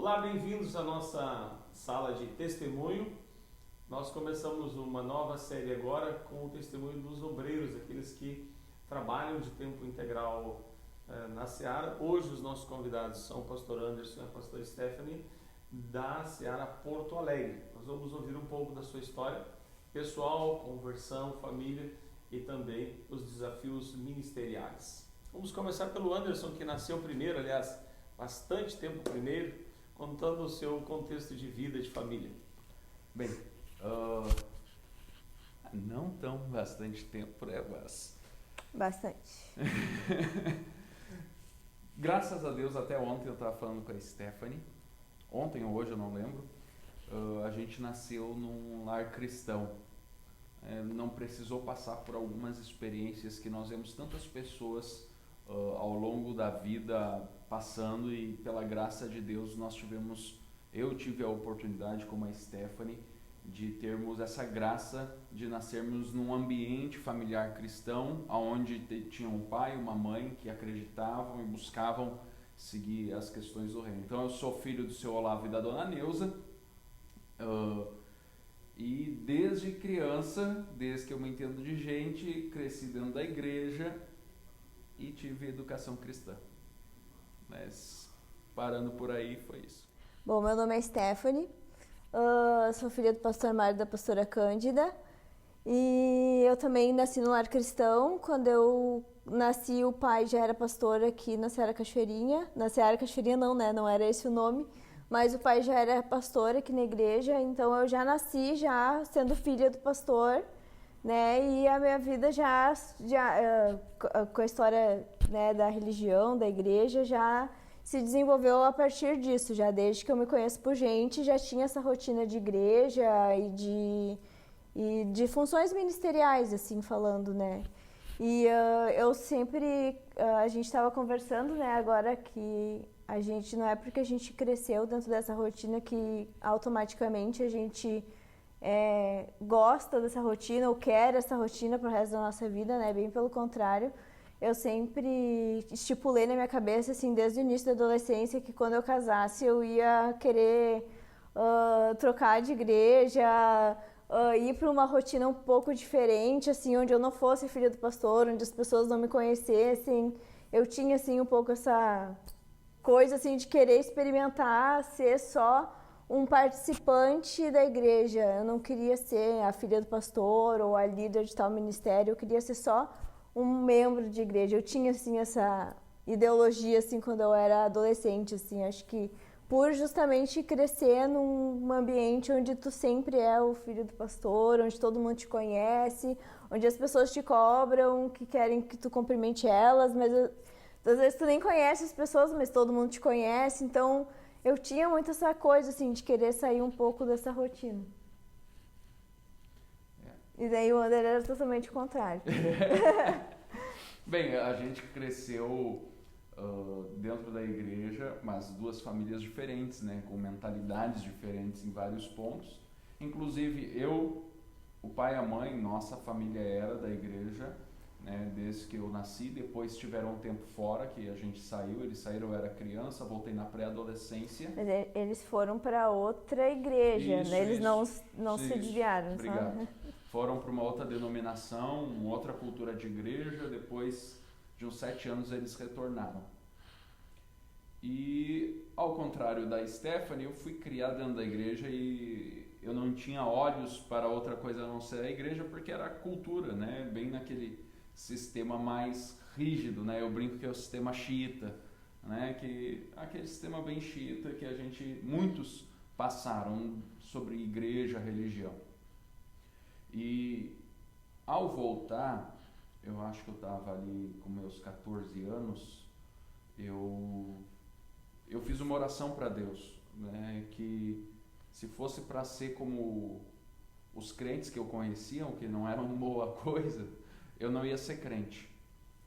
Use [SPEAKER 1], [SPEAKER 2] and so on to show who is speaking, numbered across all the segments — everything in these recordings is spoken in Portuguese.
[SPEAKER 1] Olá, bem-vindos à nossa sala de testemunho. Nós começamos uma nova série agora com o testemunho dos obreiros, aqueles que trabalham de tempo integral na Seara. Hoje os nossos convidados são o pastor Anderson e a pastora Stephanie da Seara Porto Alegre. Nós vamos ouvir um pouco da sua história pessoal, conversão, família e também os desafios ministeriais. Vamos começar pelo Anderson, que nasceu primeiro, aliás, bastante tempo primeiro, contando o seu contexto de vida, de família.
[SPEAKER 2] Bem, não tão bastante tempo, né, mas...
[SPEAKER 3] Bastante.
[SPEAKER 2] Graças a Deus, até ontem eu estava falando com a Stephanie, ontem ou hoje eu não lembro, a gente nasceu num lar cristão. Não precisou passar por algumas experiências que nós vemos tantas pessoas ao longo da vida passando, e pela graça de Deus eu tive a oportunidade, como a Stephanie, de termos essa graça de nascermos num ambiente familiar cristão, onde tinha um pai e uma mãe que acreditavam e buscavam seguir as questões do reino. Então eu sou filho do seu Olavo e da dona Neuza, e desde criança, desde que eu me entendo de gente, cresci dentro da igreja e tive educação cristã. Mas parando por aí, foi isso.
[SPEAKER 3] Bom, meu nome é Stephanie, sou filha do pastor Mário e da pastora Cândida, e eu também nasci no lar cristão. Quando eu nasci, o pai já era pastor aqui na Seara Cachoeirinha. Na Seara Cachoeirinha não, né? Não era esse o nome, mas o pai já era pastor aqui na igreja, então eu já nasci já sendo filha do pastor, né? E a minha vida já com a história, né, da religião, da igreja, já se desenvolveu a partir disso. Já desde que eu me conheço por gente, já tinha essa rotina de igreja e de funções ministeriais, assim, falando, né? E eu sempre, a gente estava conversando, né, agora que a gente, não é porque a gente cresceu dentro dessa rotina que automaticamente a gente gosta dessa rotina ou quer essa rotina para o resto da nossa vida, né? Bem pelo contrário, eu sempre estipulei na minha cabeça, assim, desde o início da adolescência, que quando eu casasse eu ia querer trocar de igreja, ir para uma rotina um pouco diferente, assim, onde eu não fosse filha do pastor, onde as pessoas não me conhecessem. Eu tinha, assim, um pouco essa coisa, assim, de querer experimentar ser só um participante da igreja. Eu não queria ser a filha do pastor ou a líder de tal ministério, eu queria ser só um membro de igreja. Eu tinha, assim, essa ideologia, assim, quando eu era adolescente, assim. Acho que por justamente crescer num ambiente onde tu sempre é o filho do pastor, onde todo mundo te conhece, onde as pessoas te cobram, que querem que tu cumprimente elas, mas às vezes tu nem conhece as pessoas, mas todo mundo te conhece. Então eu tinha muito essa coisa, assim, de querer sair um pouco dessa rotina. E daí o Ander era totalmente o contrário.
[SPEAKER 2] Bem, a gente cresceu dentro da igreja, mas duas famílias diferentes, né, com mentalidades diferentes em vários pontos. Inclusive o pai e a mãe, nossa família era da igreja, né, desde que eu nasci. Depois tiveram um tempo fora, que a gente saiu, eles saíram, eu era criança, voltei na pré-adolescência.
[SPEAKER 3] Mas eles foram para outra igreja,
[SPEAKER 2] Isso,
[SPEAKER 3] né? Eles não
[SPEAKER 2] isso.
[SPEAKER 3] se desviaram.
[SPEAKER 2] Obrigado.
[SPEAKER 3] Sabe?
[SPEAKER 2] Foram para uma outra denominação, uma outra cultura de igreja. Depois de uns 7 anos eles retornaram. E ao contrário da Stephanie, eu fui criado dentro da igreja e eu não tinha olhos para outra coisa a não ser a igreja, porque era a cultura, né? Bem naquele sistema mais rígido, né? Eu brinco que é o sistema xiita, né? Que aquele sistema bem xiita que muitos passaram sobre igreja, religião. E ao voltar, eu acho que eu estava ali com meus 14 anos, eu fiz uma oração para Deus, né, que se fosse para ser como os crentes que eu conhecia, que não eram boa coisa, eu não ia ser crente,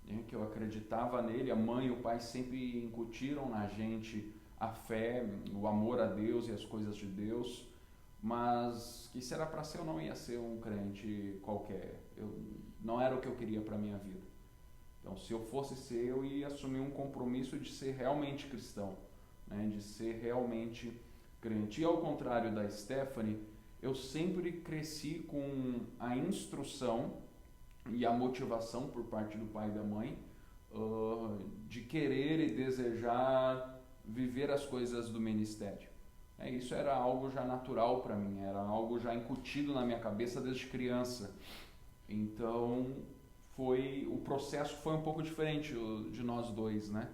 [SPEAKER 2] né, que eu acreditava nele. A mãe e o pai sempre incutiram na gente a fé, o amor a Deus e as coisas de Deus, mas que se era para ser, eu não ia ser um crente qualquer. Não era o que eu queria para a minha vida. Então, se eu fosse ser, eu ia assumir um compromisso de ser realmente cristão, né, de ser realmente crente. E ao contrário da Stephanie, eu sempre cresci com a instrução e a motivação por parte do pai e da mãe de querer e desejar viver as coisas do ministério. Isso era algo já natural para mim, era algo já incutido na minha cabeça desde criança. Então, o processo foi um pouco diferente de nós dois, né?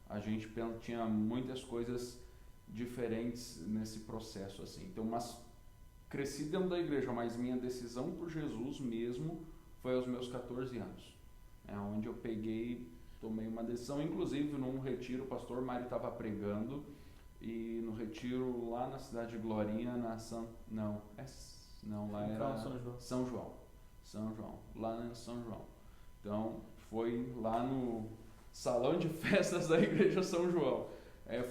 [SPEAKER 2] A gente tinha muitas coisas diferentes nesse processo, assim. Então, cresci dentro da igreja, mas minha decisão por Jesus mesmo foi aos meus 14 anos. É onde eu tomei uma decisão, inclusive num retiro, o pastor Mário estava pregando, e no retiro lá na cidade de Glorinha, lá era São João, lá em São João. Então, foi lá no salão de festas da igreja São João.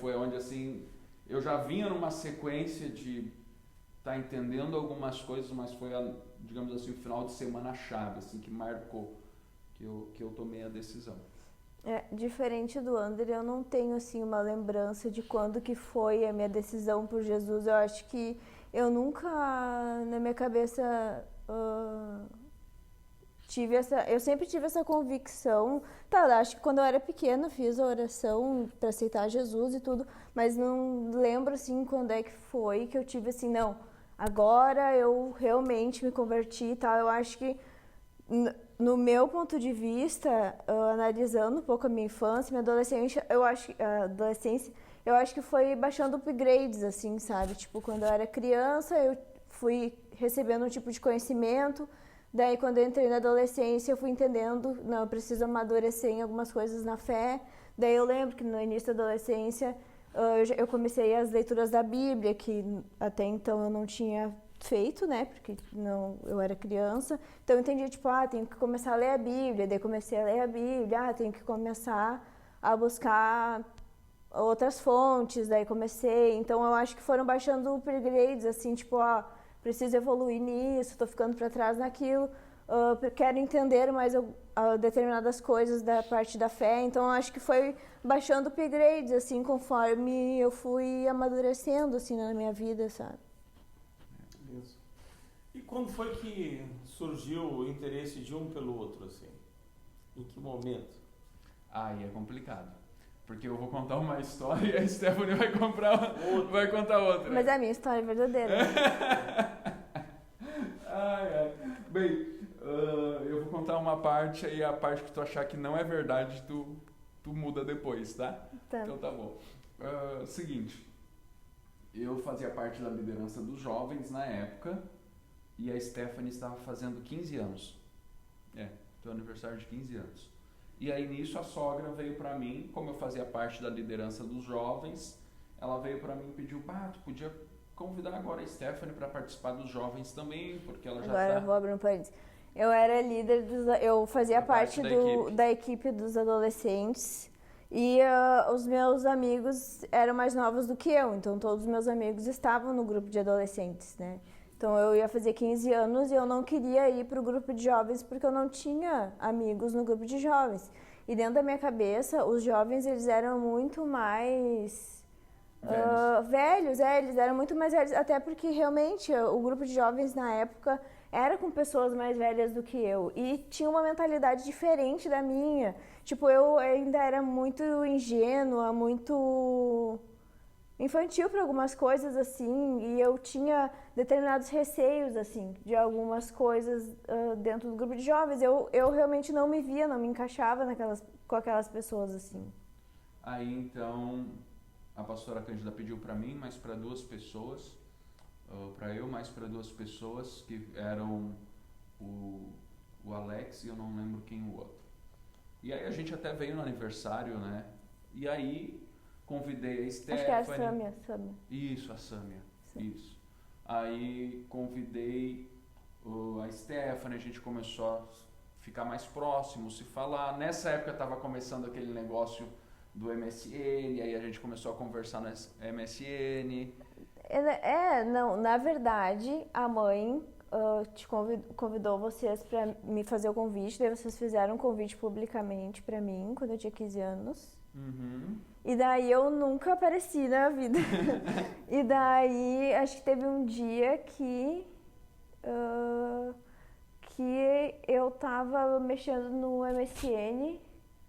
[SPEAKER 2] Foi onde, assim, eu já vinha numa sequência de estar entendendo algumas coisas, mas foi, digamos assim, o final de semana chave, assim, que marcou que eu tomei a decisão.
[SPEAKER 3] Diferente do André, eu não tenho assim uma lembrança de quando que foi a minha decisão por Jesus. Eu acho que eu nunca na minha cabeça eu sempre tive essa convicção. Acho que quando eu era pequena fiz a oração para aceitar Jesus e tudo, mas não lembro assim quando é que foi que eu tive assim, não, agora eu realmente me converti e tal. Eu acho que no meu ponto de vista, analisando um pouco a minha infância, minha adolescência, eu acho que foi baixando upgrades, assim, sabe? Tipo, quando eu era criança, eu fui recebendo um tipo de conhecimento, daí quando eu entrei na adolescência, eu fui entendendo, não, eu preciso amadurecer em algumas coisas na fé, daí eu lembro que no início da adolescência, eu comecei as leituras da Bíblia, que até então eu não tinha feito, né, porque eu era criança, então eu entendi, tipo, tenho que começar a ler a Bíblia, daí comecei a ler a Bíblia, tenho que começar a buscar outras fontes, daí comecei, então eu acho que foram baixando upgrades, assim, tipo, preciso evoluir nisso, tô ficando para trás naquilo, quero entender mais determinadas coisas da parte da fé, então eu acho que foi baixando upgrades, assim, conforme eu fui amadurecendo, assim, na minha vida, sabe?
[SPEAKER 1] Isso. E quando foi que surgiu o interesse de um pelo outro, assim? Em que momento?
[SPEAKER 2] Aí é complicado, porque eu vou contar uma história e a Stephanie vai contar outra.
[SPEAKER 3] Mas a minha história é verdadeira.
[SPEAKER 2] Bem, eu vou contar uma parte e a parte que tu achar que não é verdade, tu muda depois, tá?
[SPEAKER 3] Tá.
[SPEAKER 2] Então tá bom. Seguinte, eu fazia parte da liderança dos jovens na época e a Stephanie estava fazendo 15 anos. Teu aniversário de 15 anos. E aí nisso a sogra veio para mim, como eu fazia parte da liderança dos jovens, ela veio para mim e pediu, tu podia convidar agora a Stephanie para participar dos jovens também, porque ela já
[SPEAKER 3] Agora eu vou abrir um parênteses. Eu era líder, eu fazia parte da equipe dos adolescentes e os meus amigos eram mais novos do que eu, então todos os meus amigos estavam no grupo de adolescentes, né? Então eu ia fazer 15 anos e eu não queria ir para o grupo de jovens porque eu não tinha amigos no grupo de jovens. E dentro da minha cabeça, os jovens eles eram muito mais velhos, eles eram muito mais velhos, até porque realmente o grupo de jovens na época era com pessoas mais velhas do que eu e tinha uma mentalidade diferente da minha. Tipo, eu ainda era muito ingênua, muito infantil para algumas coisas, assim, e eu tinha determinados receios, assim, de algumas coisas dentro do grupo de jovens. Eu realmente não me via, não me encaixava com aquelas pessoas, assim.
[SPEAKER 2] Aí, então, a pastora Cândida pediu para mim, mais para duas pessoas, para eu, mais para duas pessoas, que eram o Alex e eu não lembro quem o outro. E aí a gente até veio no aniversário, né? E aí convidei a Stephanie.
[SPEAKER 3] Acho que é a Sâmia.
[SPEAKER 2] Isso, a Sâmia. Isso. Aí convidei a Stephanie, a gente começou a ficar mais próximo, se falar. Nessa época estava começando aquele negócio do MSN, aí a gente começou a conversar no MSN.
[SPEAKER 3] Não, na verdade, a mãe te convidou vocês para me fazer o convite, daí vocês fizeram um convite publicamente para mim, quando eu tinha 15 anos.
[SPEAKER 2] Uhum.
[SPEAKER 3] E daí eu nunca apareci na vida. E daí acho que teve um dia que eu tava mexendo no MSN,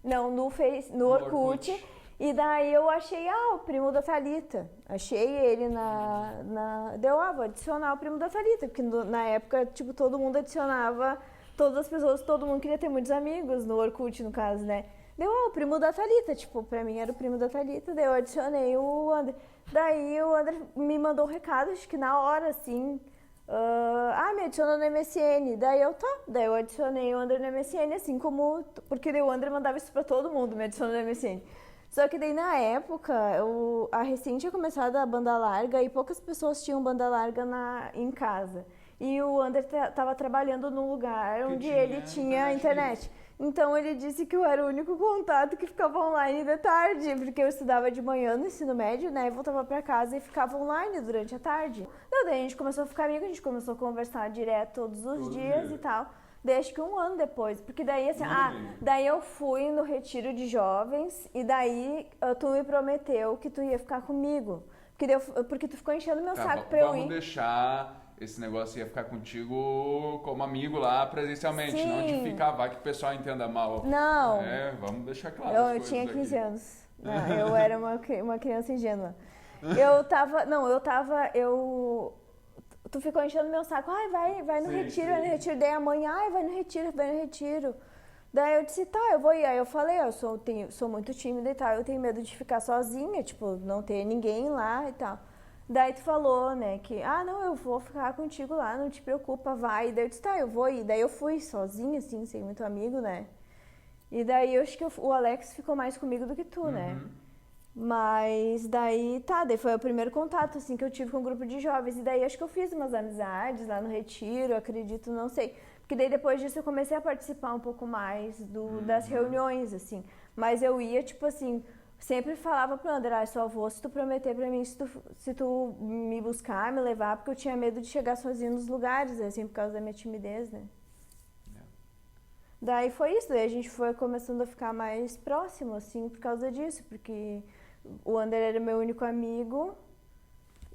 [SPEAKER 3] não, no Orkut. E daí eu achei, o primo da Thalita. Achei ele vou adicionar o primo da Thalita, porque na época, tipo, todo mundo adicionava, todas as pessoas, todo mundo queria ter muitos amigos no Orkut, no caso, né? O primo da Thalita, tipo, pra mim era o primo da Thalita, daí eu adicionei o André. Daí o André me mandou um recado, acho que na hora, assim, me adiciona no MSN. Daí eu adicionei o André no MSN, assim como, porque daí o André mandava isso pra todo mundo, me adiciona no MSN. Só que daí na época, a recém tinha começado a banda larga e poucas pessoas tinham banda larga em casa. E o André estava trabalhando num lugar onde ele tinha internet. Então ele disse que eu era o único contato que ficava online de tarde, porque eu estudava de manhã no ensino médio, né? E voltava para casa e ficava online durante a tarde. Daí a gente começou a ficar amigo, a gente começou a conversar direto todos os dias e tal. Daí acho que um ano depois, porque daí assim, daí eu fui no retiro de jovens e daí tu me prometeu que tu ia ficar comigo. Porque tu ficou enchendo meu saco pra eu ir.
[SPEAKER 2] Vamos deixar esse negócio ia ficar contigo como amigo lá presencialmente,
[SPEAKER 3] Sim.
[SPEAKER 2] não de ficar, vai que o pessoal entenda mal.
[SPEAKER 3] Não.
[SPEAKER 2] Vamos deixar claro
[SPEAKER 3] Eu tinha 15 anos. Não, eu era uma criança ingênua. Tu ficou enchendo meu saco, vai no retiro, vai no retiro. Daí a mãe, vai no retiro. Daí eu disse, eu vou ir. Aí eu falei, eu sou muito tímida e tal, eu tenho medo de ficar sozinha, tipo, não ter ninguém lá e tal. Daí tu falou, né, que, não, eu vou ficar contigo lá, não te preocupa, vai. Daí eu disse, eu vou ir. Daí eu fui sozinha, assim, sem muito amigo, né. E daí eu acho que o Alex ficou mais comigo do que tu, né. Mas daí foi o primeiro contato, assim, que eu tive com um grupo de jovens. E daí acho que eu fiz umas amizades lá no retiro, acredito, não sei. Porque daí depois disso eu comecei a participar um pouco mais das reuniões, assim. Mas eu ia, tipo assim, sempre falava pro André, só vou se tu prometer pra mim, se tu me buscar, me levar, porque eu tinha medo de chegar sozinho nos lugares, assim, por causa da minha timidez, né? Daí foi isso, daí a gente foi começando a ficar mais próximo, assim, por causa disso, porque o André era meu único amigo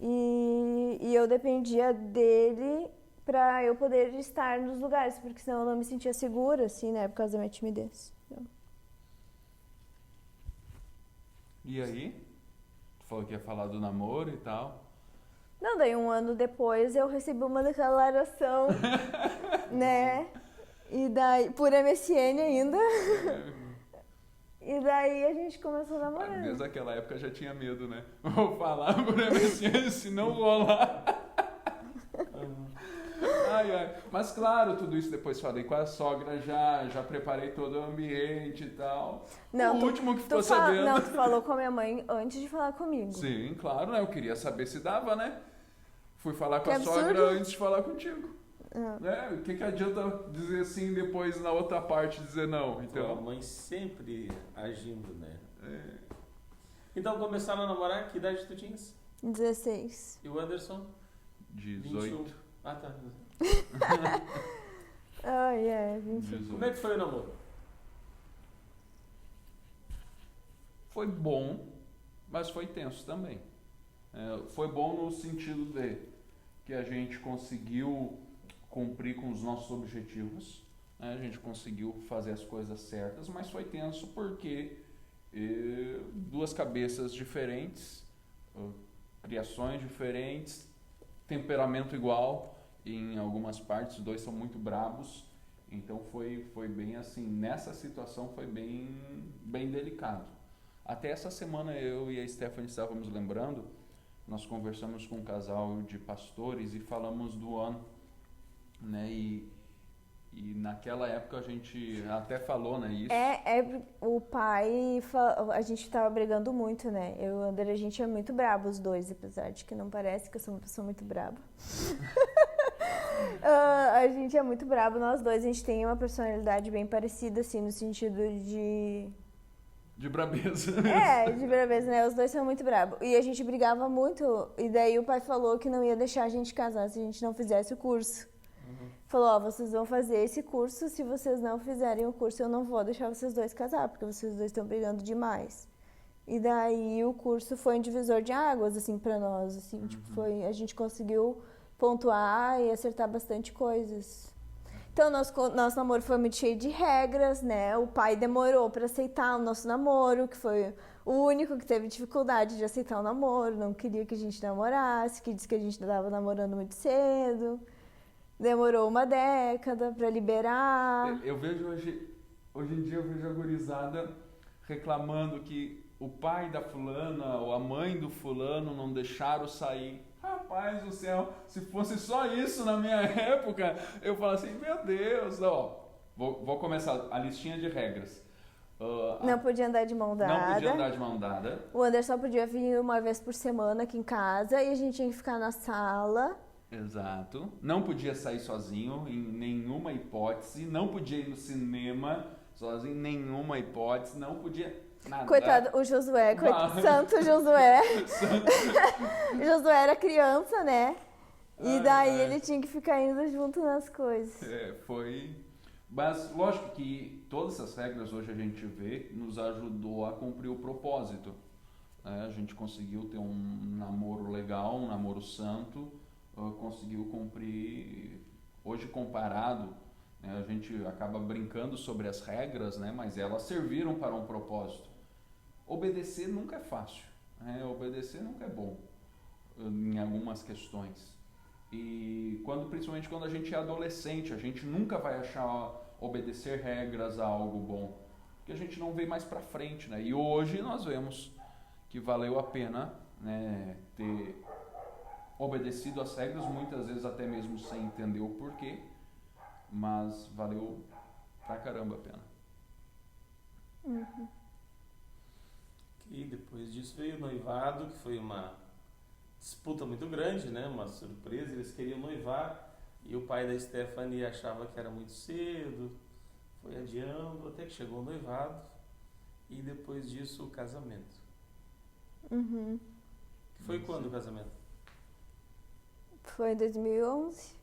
[SPEAKER 3] e eu dependia dele pra eu poder estar nos lugares, porque senão eu não me sentia segura, assim, né, por causa da minha timidez. Então.
[SPEAKER 2] E aí? Tu falou que ia falar do namoro e tal.
[SPEAKER 3] Não, daí um ano depois eu recebi uma declaração, né, e daí, por MSN ainda. E daí a gente começou a namorar.
[SPEAKER 2] Desde aquela época já tinha medo, né? Vou falar por MSN se não rolar. Mas claro, tudo isso depois falei com a sogra, já preparei todo o ambiente e tal.
[SPEAKER 3] Não,
[SPEAKER 2] o último que ficou sabendo.
[SPEAKER 3] Não, tu falou com a minha mãe antes de falar comigo.
[SPEAKER 2] Sim, claro, né? Eu queria saber se dava, né? Fui falar com a sogra antes de falar contigo. Né? O que adianta dizer sim depois na outra parte dizer não? Então,
[SPEAKER 1] a mãe sempre agindo, né? Então começaram a namorar, que idade tu tinhas?
[SPEAKER 3] 16.
[SPEAKER 1] E o Anderson?
[SPEAKER 2] 18.
[SPEAKER 1] 21. Ah, tá.
[SPEAKER 3] 21.
[SPEAKER 1] Como é que foi o namoro?
[SPEAKER 2] Foi bom, mas foi tenso também. Foi bom no sentido de que a gente conseguiu cumprir com os nossos objetivos, né? A gente conseguiu fazer as coisas certas, mas foi tenso porque duas cabeças diferentes, criações diferentes, temperamento igual em algumas partes, os dois são muito brabos, então foi bem assim, nessa situação foi bem delicado. Até essa semana eu e a Stephanie estávamos lembrando, nós conversamos com um casal de pastores e falamos do ano, né, e naquela época a gente até falou, né, isso.
[SPEAKER 3] O pai, a gente estava brigando muito, né, eu e o André, a gente é muito brabo os dois, apesar de que não parece que eu sou uma pessoa muito braba. A gente é muito brabo, nós dois, a gente tem uma personalidade bem parecida, assim, no sentido de
[SPEAKER 2] brabeza.
[SPEAKER 3] De brabeza, né? Os dois são muito brabos. E a gente brigava muito, e daí o pai falou que não ia deixar a gente casar se a gente não fizesse o curso. Falou, vocês vão fazer esse curso, se vocês não fizerem o curso, eu não vou deixar vocês dois casar, porque vocês dois estão brigando demais. E daí o curso foi um divisor de águas, assim, pra nós, assim, tipo, a gente conseguiu pontuar e acertar bastante coisas. Então, nosso namoro foi muito cheio de regras, né? O pai demorou pra aceitar o nosso namoro, que foi o único que teve dificuldade de aceitar o namoro, não queria que a gente namorasse, que disse que a gente estava namorando muito cedo. Demorou uma década pra liberar.
[SPEAKER 2] Eu vejo hoje em dia eu vejo a gurizada reclamando que o pai da fulana ou a mãe do fulano não deixaram sair. Rapaz do céu, se fosse só isso na minha época, eu falo assim, meu Deus, ó, vou começar a listinha de regras.
[SPEAKER 3] Não podia andar de mão dada.
[SPEAKER 2] Não podia andar de mão dada.
[SPEAKER 3] O Anderson só podia vir uma vez por semana aqui em casa e a gente tinha que ficar na sala.
[SPEAKER 2] Exato. Não podia sair sozinho em nenhuma hipótese. Não podia ir no cinema sozinho em nenhuma hipótese. Não podia nada.
[SPEAKER 3] Coitado, o Josué, santo Josué. Josué era criança, né? E daí ele tinha que ficar indo junto nas coisas.
[SPEAKER 2] Foi... Mas, lógico que todas essas regras hoje a gente vê nos ajudou a cumprir o propósito. A gente conseguiu ter um namoro legal, um namoro santo, conseguiu cumprir. Hoje comparado, né, a gente acaba brincando sobre as regras, né, mas elas serviram para um propósito. Obedecer nunca é fácil, né? Obedecer nunca é bom em algumas questões. E principalmente quando a gente é adolescente, a gente nunca vai achar obedecer regras a algo bom, porque a gente não vê mais pra frente, né? E hoje nós vemos que valeu a pena, né, ter obedecido às regras, muitas vezes até mesmo sem entender o porquê, mas valeu pra caramba a pena.
[SPEAKER 1] E depois disso veio o noivado, que foi uma disputa muito grande, né? Uma surpresa, eles queriam noivar e o pai da Stephanie achava que era muito cedo, foi adiando até que chegou o noivado e depois disso o casamento. Foi quando o casamento?
[SPEAKER 3] Foi em 2011.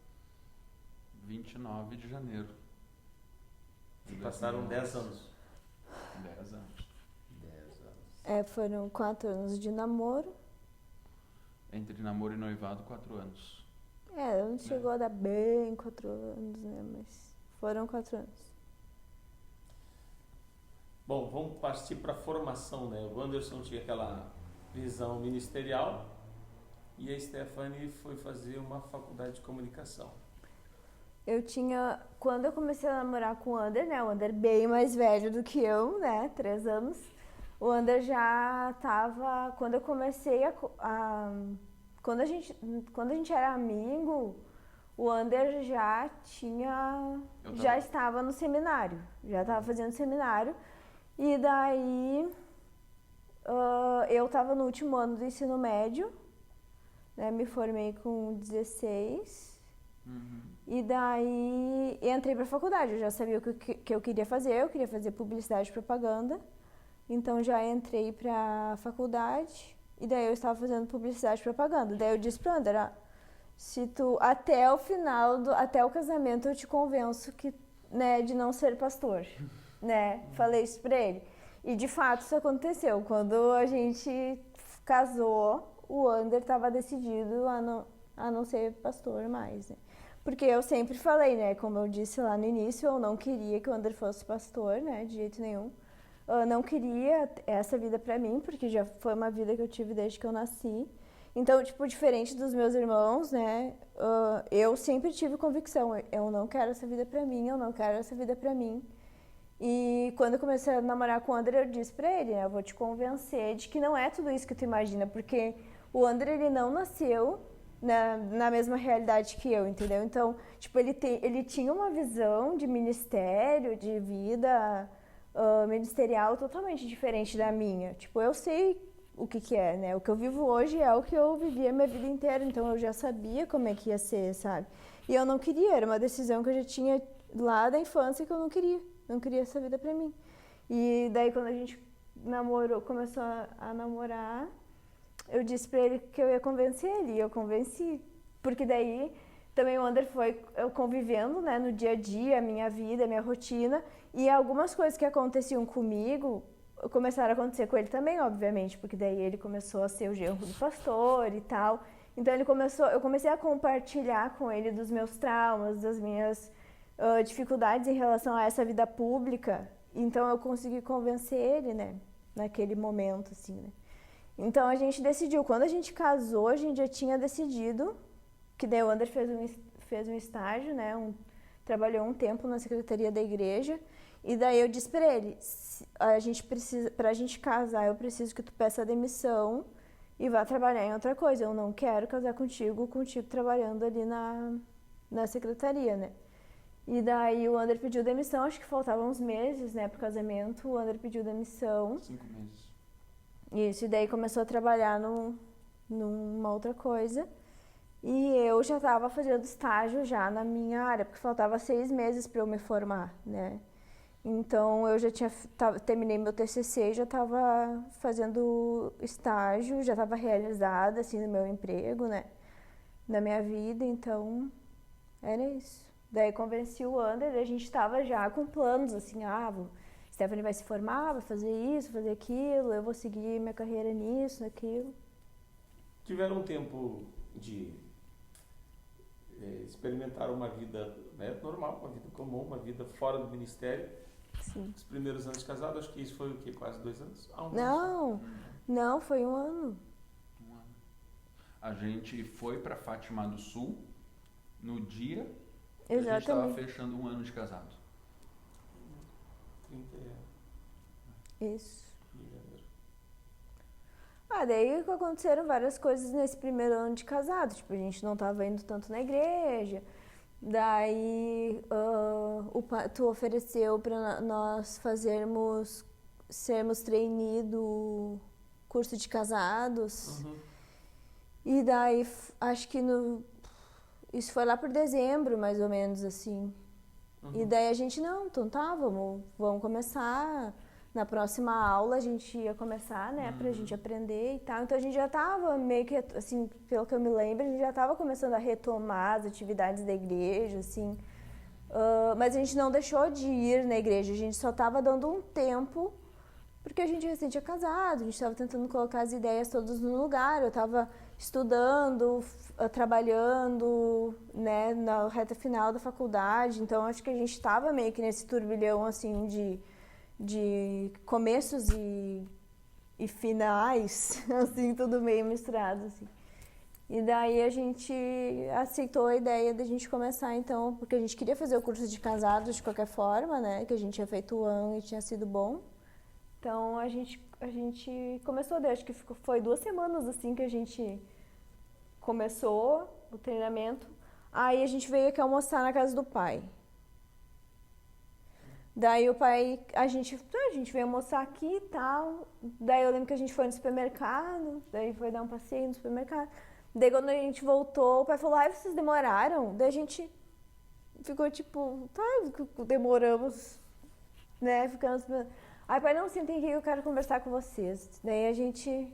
[SPEAKER 2] 29 de janeiro.
[SPEAKER 1] Passaram 10 anos.
[SPEAKER 2] 10 anos.
[SPEAKER 3] Foram 4 anos de namoro.
[SPEAKER 2] Entre namoro e noivado, 4 anos.
[SPEAKER 3] Não chegou a dar bem 4 anos, né? Mas foram 4 anos.
[SPEAKER 1] Bom, vamos partir para a formação, né? O Anderson tinha aquela visão ministerial e a Stephanie foi fazer uma faculdade de comunicação.
[SPEAKER 3] Quando eu comecei a namorar com o Ander, né? O Ander bem mais velho do que eu, né? 3 anos. O Ander já estava... Quando eu comecei Quando a gente era amigo, o Ander já estava no seminário, já estava fazendo seminário, e daí eu estava no último ano do ensino médio, né, me formei com 16, e daí entrei para a faculdade, eu já sabia o que eu queria fazer publicidade e propaganda, então já entrei para a faculdade. E daí eu estava fazendo publicidade e propaganda. Daí eu disse pro Ander, se tu até o casamento eu te convenço que, né, de não ser pastor, né? Falei isso pra ele. E de fato isso aconteceu. Quando a gente casou, o Ander estava decidido a não ser pastor mais, né? Porque eu sempre falei, né, como eu disse lá no início, eu não queria que o Ander fosse pastor, né, de jeito nenhum. Eu não queria essa vida pra mim, porque já foi uma vida que eu tive desde que eu nasci. Então, tipo, diferente dos meus irmãos, né, eu sempre tive convicção, eu não quero essa vida pra mim, eu não quero essa vida pra mim. E quando eu comecei a namorar com o Ander, eu disse pra ele, né, eu vou te convencer de que não é tudo isso que tu imagina, porque o Ander, ele não nasceu na mesma realidade que eu, entendeu? Então, tipo, ele tinha uma visão de ministério, de vida ministerial totalmente diferente da minha. Tipo, eu sei o que é, né? O que eu vivo hoje é o que eu vivi a minha vida inteira, então eu já sabia como é que ia ser, sabe? E eu não queria, era uma decisão que eu já tinha lá da infância que eu não queria essa vida pra mim. E daí quando a gente começou a namorar, eu disse pra ele que eu ia convencer ele, e eu convenci. Porque daí também o Ander foi convivendo, né, no dia a dia, a minha vida, a minha rotina, e algumas coisas que aconteciam comigo, começaram a acontecer com ele também, obviamente, porque daí ele começou a ser o genro do pastor e tal. Então eu comecei a compartilhar com ele dos meus traumas, das minhas dificuldades em relação a essa vida pública. Então eu consegui convencer ele, né, naquele momento, assim, né. Então a gente decidiu, quando a gente casou, a gente já tinha decidido, que daí o Ander fez um estágio, né, trabalhou um tempo na secretaria da igreja, e daí eu disse pra ele, pra gente casar, eu preciso que tu peça demissão e vá trabalhar em outra coisa. Eu não quero casar contigo trabalhando ali na secretaria, né? E daí o Ander pediu demissão, acho que faltavam uns meses, né, pro casamento. O Ander pediu demissão.
[SPEAKER 2] 5 meses.
[SPEAKER 3] Isso, e daí começou a trabalhar numa outra coisa. E eu já estava fazendo estágio já na minha área, porque faltava 6 meses para eu me formar, né? Então eu já terminei meu TCC, já estava fazendo estágio, já estava realizada assim no meu emprego, né? Na minha vida, então era isso. Daí convenci o Ander, a gente estava já com planos assim, Stephanie vai se formar, vai fazer isso, fazer aquilo, eu vou seguir minha carreira nisso, naquilo.
[SPEAKER 1] Tiveram um tempo de experimentar uma vida, né, normal, uma vida comum, uma vida fora do ministério.
[SPEAKER 3] Sim.
[SPEAKER 1] Os primeiros anos de casado, acho que isso foi o quê? Quase 2 anos?
[SPEAKER 3] Não, foi 1 ano.
[SPEAKER 2] A gente foi para Fátima do Sul no dia que
[SPEAKER 3] Exatamente.
[SPEAKER 2] a gente estava fechando 1 ano de casado.
[SPEAKER 1] 30
[SPEAKER 3] Isso.
[SPEAKER 1] de janeiro.
[SPEAKER 3] Daí aconteceram várias coisas nesse primeiro ano de casado. Tipo, a gente não estava indo tanto na igreja. Daí tu ofereceu para nós sermos trainee do curso de casados.
[SPEAKER 1] Uhum.
[SPEAKER 3] E daí acho que isso foi lá por dezembro, mais ou menos, assim.
[SPEAKER 1] Uhum.
[SPEAKER 3] E daí a gente, não, então tá, vamos começar. Na próxima aula a gente ia começar, né, pra gente aprender e tal. Então a gente já tava meio que, assim, pelo que eu me lembro, a gente já tava começando a retomar as atividades da igreja, assim. Mas a gente não deixou de ir na igreja, a gente só tava dando um tempo, porque a gente recém tinha casado, a gente tava tentando colocar as ideias todas no lugar. Eu tava estudando, trabalhando, né, na reta final da faculdade. Então acho que a gente tava meio que nesse turbilhão, assim, de começos e finais, assim, tudo meio misturado, assim. E daí a gente aceitou a ideia de a gente começar, então, porque a gente queria fazer o curso de casados de qualquer forma, né, que a gente tinha feito o ano e tinha sido bom. Então a gente começou, acho que foi 2 semanas, assim, que a gente começou o treinamento. Aí a gente veio aqui almoçar na casa do pai. Daí o pai, a gente veio almoçar aqui e tal. Daí eu lembro que a gente foi no supermercado, daí foi dar um passeio no supermercado. Daí quando a gente voltou, o pai falou, vocês demoraram? Daí a gente ficou tipo, demoramos, né, ficamos... Aí o pai, não, sentem aqui, eu quero conversar com vocês. Daí a gente,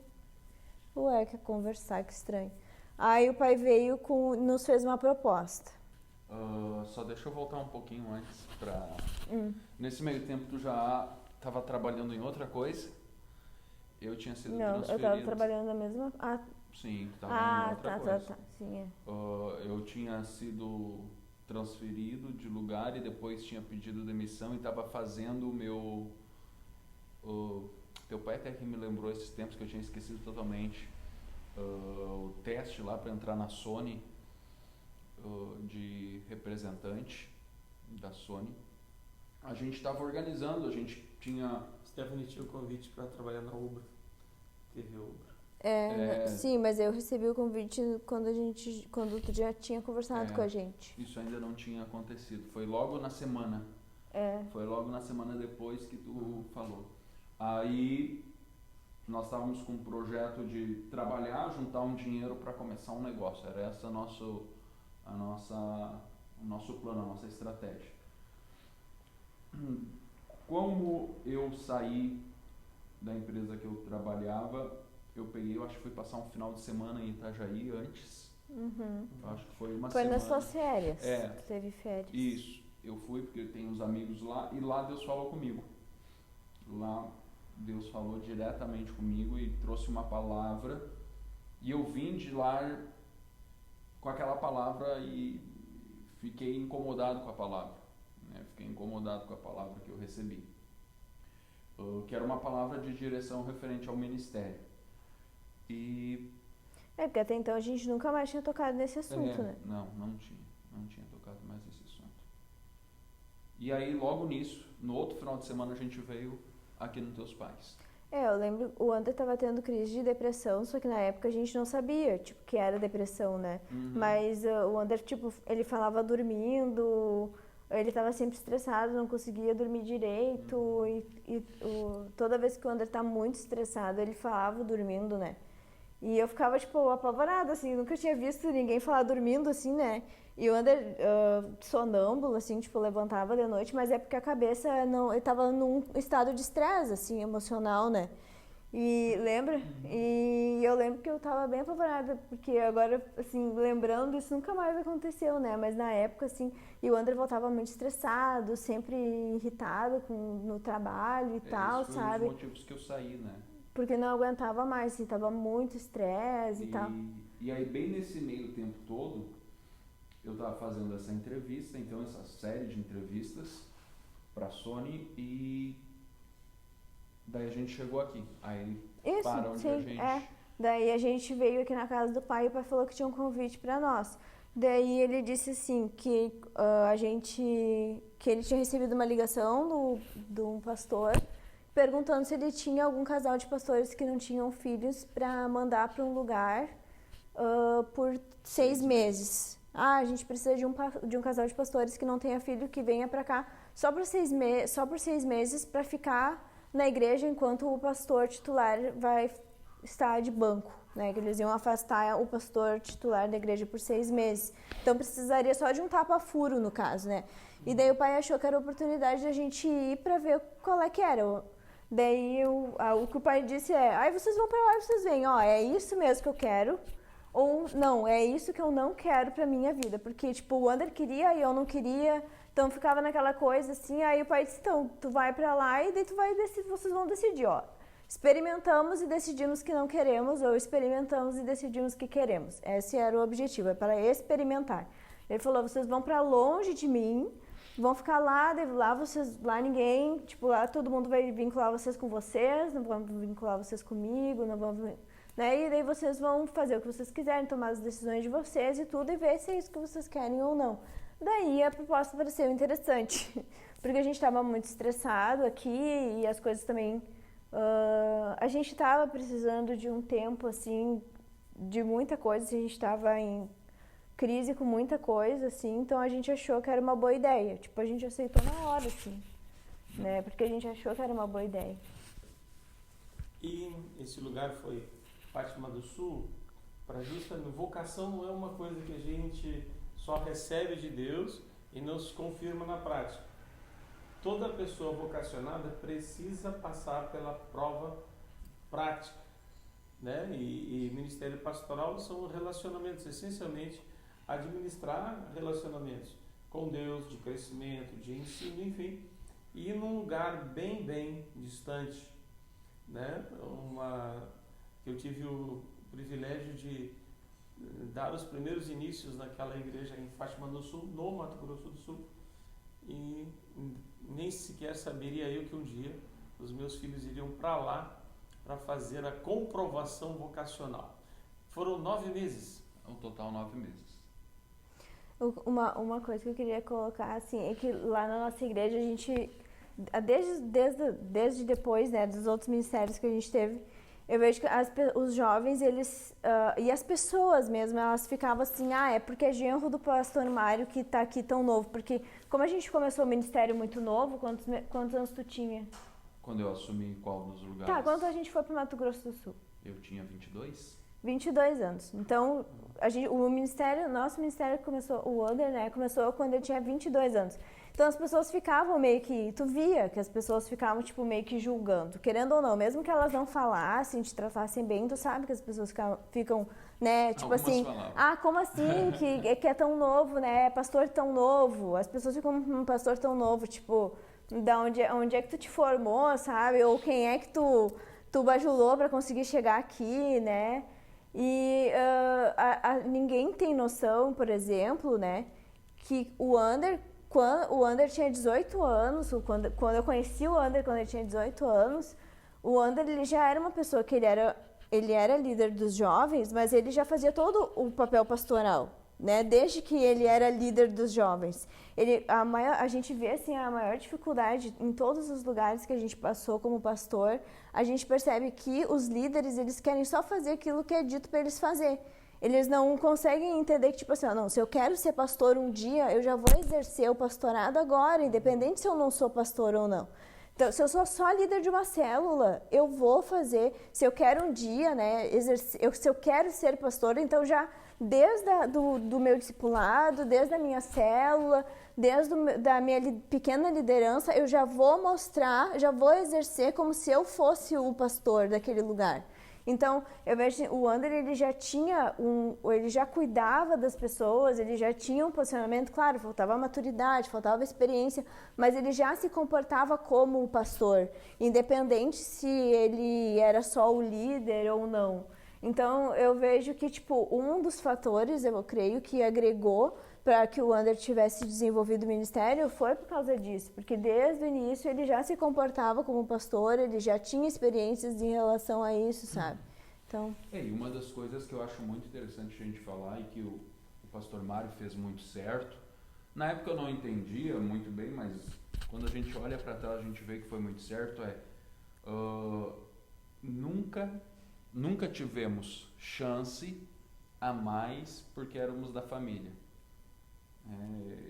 [SPEAKER 3] quer conversar, que estranho. Aí o pai veio nos fez uma proposta.
[SPEAKER 2] Só deixa eu voltar um pouquinho antes pra... Nesse meio tempo tu já estava trabalhando em outra coisa? Eu tinha sido transferido...
[SPEAKER 3] Não, eu estava trabalhando na mesma...
[SPEAKER 2] Sim, estava em outra coisa.
[SPEAKER 3] Tá. Sim,
[SPEAKER 2] eu tinha sido transferido de lugar e depois tinha pedido demissão e estava fazendo o meu... teu pai até que me lembrou esses tempos que eu tinha esquecido totalmente. O teste lá para entrar na Sony, de representante da Sony. A gente estava organizando, a gente tinha...
[SPEAKER 1] Stephanie tinha o convite para trabalhar na Uber, TV Uber.
[SPEAKER 3] Sim, mas eu recebi o convite quando tu já tinha conversado com a gente.
[SPEAKER 2] Isso ainda não tinha acontecido, foi logo na semana. Foi logo na semana depois que tu falou. Aí nós estávamos com um projeto de trabalhar, juntar um dinheiro para começar um negócio. Era essa o nosso plano, a nossa estratégia. Como eu saí da empresa que eu trabalhava, eu acho que fui passar um final de semana em Itajaí antes. Acho que foi uma
[SPEAKER 3] foi
[SPEAKER 2] semana.
[SPEAKER 3] Nas suas férias. Tu teve férias.
[SPEAKER 2] Isso. Eu fui porque eu tenho uns amigos lá e lá Deus falou comigo. Lá Deus falou diretamente comigo e trouxe uma palavra, e eu vim de lá com aquela palavra e fiquei incomodado com a palavra, né? Fiquei incomodado com a palavra que eu recebi, que era uma palavra de direção referente ao ministério. E
[SPEAKER 3] Porque até então a gente nunca mais tinha tocado nesse assunto, né?
[SPEAKER 2] não tinha tocado mais nesse assunto. E aí logo nisso, no outro final de semana, a gente veio aqui nos Teus Pais.
[SPEAKER 3] Eu lembro, o André estava tendo crise de depressão, só que na época a gente não sabia, tipo, que era depressão, né? Mas o André, tipo, ele falava dormindo, ele estava sempre estressado, não conseguia dormir direito, toda vez que o André tá muito estressado, ele falava dormindo, né? E eu ficava, tipo, apavorada, assim, nunca tinha visto ninguém falar dormindo, assim, né? E o Ander, sonâmbulo, assim, tipo, levantava de noite, mas é porque a cabeça não... Ele tava num estado de estresse, assim, emocional, né? E lembra? E eu lembro que eu tava bem apavorada, porque agora, assim, lembrando, isso nunca mais aconteceu, né? Mas na época, assim, e o Ander voltava muito estressado, sempre irritado no trabalho e tal,
[SPEAKER 2] Esse foi
[SPEAKER 3] sabe?
[SPEAKER 2] um dos motivos que eu saí, né?
[SPEAKER 3] Porque não aguentava mais, assim, tava muito estresse e tal.
[SPEAKER 2] E aí, bem nesse meio tempo todo, eu estava fazendo essa entrevista, então essa série de entrevistas para a Sony, e daí a gente chegou aqui. Aí
[SPEAKER 3] Isso,
[SPEAKER 2] para onde
[SPEAKER 3] sim,
[SPEAKER 2] a gente...
[SPEAKER 3] Daí a gente veio aqui na casa do pai e o pai falou que tinha um convite para nós. Daí ele disse assim que que ele tinha recebido uma ligação de um pastor perguntando se ele tinha algum casal de pastores que não tinham filhos para mandar para um lugar por 6 meses. A gente precisa de um casal de pastores que não tenha filho, que venha para cá só por 6 meses para ficar na igreja enquanto o pastor titular vai estar de banco, né? Que eles iam afastar o pastor titular da igreja por 6 meses. Então precisaria só de um tapa-furo, no caso, né? E daí o pai achou que era a oportunidade da gente ir para ver qual é que era. Daí o que o pai disse aí vocês vão para lá e vocês veem, é isso mesmo que eu quero, ou não, é isso que eu não quero pra minha vida, porque tipo, o Ander queria e eu não queria, então ficava naquela coisa assim, aí o pai disse, então, tu vai pra lá e daí vocês vão decidir, experimentamos e decidimos que não queremos, ou experimentamos e decidimos que queremos, esse era o objetivo, é para experimentar. Ele falou, vocês vão pra longe de mim, vão ficar lá ninguém, tipo, lá todo mundo vai vincular vocês com vocês, não vão vincular vocês comigo, não vão, né? E daí vocês vão fazer o que vocês quiserem, tomar as decisões de vocês e tudo, e ver se é isso que vocês querem ou não. Daí a proposta pareceu interessante, porque a gente estava muito estressado aqui e as coisas também, a gente estava precisando de um tempo, assim, de muita coisa, a gente estava em crise com muita coisa, assim, então a gente achou que era uma boa ideia. Tipo, a gente aceitou na hora, assim, né? Porque a gente achou que era uma boa ideia.
[SPEAKER 1] E esse lugar foi Fátima do Sul, para justamente, vocação não é uma coisa que a gente só recebe de Deus e não se confirma na prática. Toda pessoa vocacionada precisa passar pela prova prática, né? E ministério pastoral são relacionamentos, essencialmente administrar relacionamentos com Deus, de crescimento, de ensino, enfim, e ir num lugar bem distante, né? Eu tive o privilégio de dar os primeiros inícios naquela igreja em Fátima do Sul, no Mato Grosso do Sul, e nem sequer saberia eu que um dia os meus filhos iriam para lá para fazer a comprovação vocacional. Foram 9 meses.
[SPEAKER 2] No total, 9 meses.
[SPEAKER 3] Uma coisa que eu queria colocar, assim, é que lá na nossa igreja a gente, desde depois, né, dos outros ministérios que a gente teve, eu vejo que os jovens, eles, e as pessoas mesmo, elas ficavam assim, é porque é genro do pastor Mário que tá aqui tão novo, porque como a gente começou o ministério muito novo, quantos anos tu tinha?
[SPEAKER 2] Quando eu assumi qual dos lugares?
[SPEAKER 3] Tá, quando a gente foi pro Mato Grosso do Sul?
[SPEAKER 2] Eu tinha 22.
[SPEAKER 3] 22 anos. Então, nosso ministério começou, o Under, né, começou quando eu tinha 22 anos. Então, as pessoas ficavam meio que, tu via que as pessoas ficavam, tipo, meio que julgando, querendo ou não, mesmo que elas não falassem, te tratassem bem, tu sabe que as pessoas ficam, né, tipo
[SPEAKER 2] Algumas
[SPEAKER 3] assim,
[SPEAKER 2] falavam.
[SPEAKER 3] como assim, que é tão novo, né, pastor tão novo, as pessoas ficam, pastor tão novo, tipo, onde é que tu te formou, sabe? Ou quem é que tu bajulou para conseguir chegar aqui, né? E ninguém tem noção, por exemplo, né? Que quando o Ander tinha 18 anos, quando eu conheci o Ander quando ele tinha 18 anos, o Ander ele já era uma pessoa que ele era líder dos jovens, mas ele já fazia todo o papel pastoral, né? Desde que ele era líder dos jovens. A gente vê assim, a maior dificuldade em todos os lugares que a gente passou como pastor, a gente percebe que os líderes, eles querem só fazer aquilo que é dito para eles fazer. Eles não conseguem entender que, tipo assim, não, se eu quero ser pastor um dia, eu já vou exercer o pastorado agora, independente se eu não sou pastor ou não. Então, se eu sou só líder de uma célula, eu vou fazer, se eu quero um dia, né, se eu quero ser pastor, então já desde do meu discipulado, desde a minha célula, desde da minha pequena liderança, eu já vou mostrar, já vou exercer como se eu fosse o pastor daquele lugar. Então, eu vejo o Ander, ele já cuidava das pessoas, ele já tinha um posicionamento, claro, faltava maturidade, faltava experiência, mas ele já se comportava como o pastor, independente se ele era só o líder ou não. Então, eu vejo que, tipo, um dos fatores, eu creio, que agregou para que o Ander tivesse desenvolvido o ministério foi por causa disso, porque desde o início ele já se comportava como pastor, ele já tinha experiências em relação a isso, sabe? Então...
[SPEAKER 2] E uma das coisas que eu acho muito interessante a gente falar e que o pastor Mário fez muito certo, na época eu não entendia muito bem, mas quando a gente olha para trás a gente vê que foi muito certo, nunca tivemos chance a mais porque éramos da família.